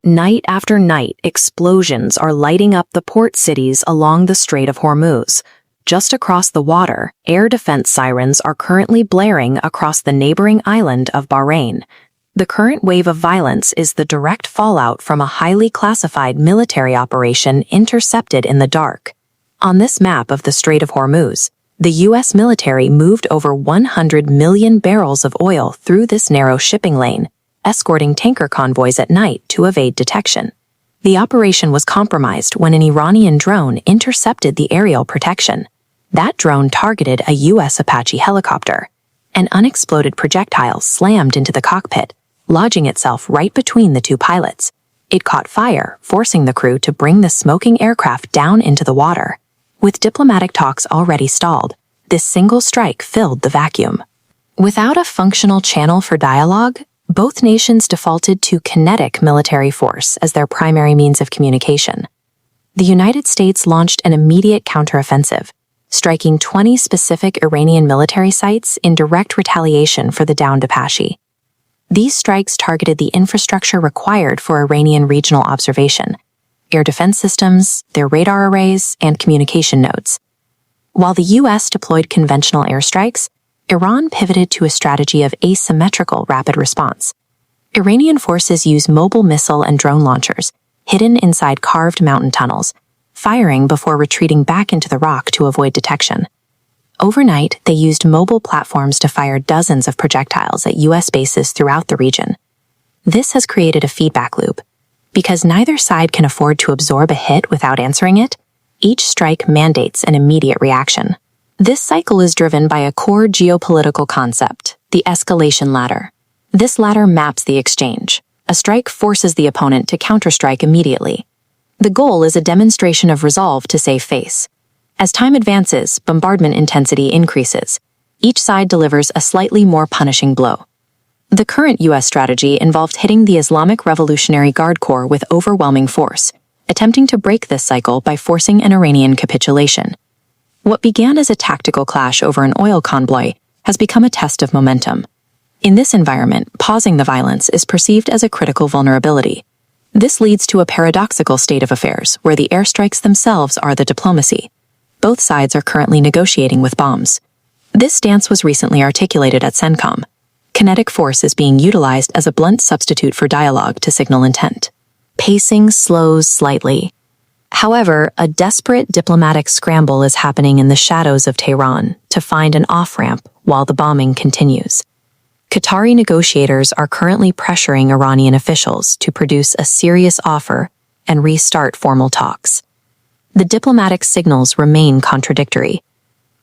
Night after night, explosions are lighting up the port cities along the Strait of Hormuz. Just across the water, air defense sirens are currently blaring across the neighboring island of Bahrain. The current wave of violence is the direct fallout from a highly classified military operation intercepted in the dark. On this map of the Strait of Hormuz, the U.S. military moved over 100 million barrels of oil through this narrow shipping lane, escorting tanker convoys at night to evade detection. The operation was compromised when an Iranian drone intercepted the aerial protection. That drone targeted a U.S. Apache helicopter. An unexploded projectile slammed into the cockpit, lodging itself right between the two pilots. It caught fire, forcing the crew to bring the smoking aircraft down into the water. With diplomatic talks already stalled, this single strike filled the vacuum. Without a functional channel for dialogue, both nations defaulted to kinetic military force as their primary means of communication. The United States launched an immediate counteroffensive, striking 20 specific Iranian military sites in direct retaliation for the downed Apache. These strikes targeted the infrastructure required for Iranian regional observation: air defense systems, their radar arrays, and communication nodes. While the U.S. deployed conventional airstrikes, Iran pivoted to a strategy of asymmetrical rapid response. Iranian forces use mobile missile and drone launchers, hidden inside carved mountain tunnels, firing before retreating back into the rock to avoid detection. Overnight, they used mobile platforms to fire dozens of projectiles at U.S. bases throughout the region. This has created a feedback loop. Because neither side can afford to absorb a hit without answering it, each strike mandates an immediate reaction. This cycle is driven by a core geopolitical concept, the escalation ladder. This ladder maps the exchange. A strike forces the opponent to counterstrike immediately. The goal is a demonstration of resolve to save face. As time advances, bombardment intensity increases. Each side delivers a slightly more punishing blow. The current U.S. strategy involved hitting the Islamic Revolutionary Guard Corps with overwhelming force, attempting to break this cycle by forcing an Iranian capitulation. What began as a tactical clash over an oil convoy has become a test of momentum. In this environment, pausing the violence is perceived as a critical vulnerability. This leads to a paradoxical state of affairs where the airstrikes themselves are the diplomacy. Both sides are currently negotiating with bombs. This stance was recently articulated at CENTCOM. Kinetic force is being utilized as a blunt substitute for dialogue to signal intent. Pacing slows slightly. However, a desperate diplomatic scramble is happening in the shadows of Tehran to find an off-ramp while the bombing continues. Qatari negotiators are currently pressuring Iranian officials to produce a serious offer and restart formal talks. The diplomatic signals remain contradictory.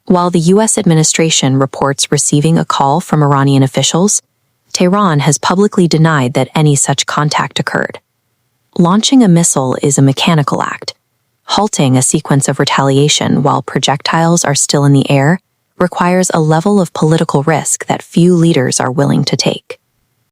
While the U.S. administration reports receiving a call from Iranian officials, Tehran has publicly denied that any such contact occurred. Launching a missile is a mechanical act. Halting a sequence of retaliation while projectiles are still in the air requires a level of political risk that few leaders are willing to take.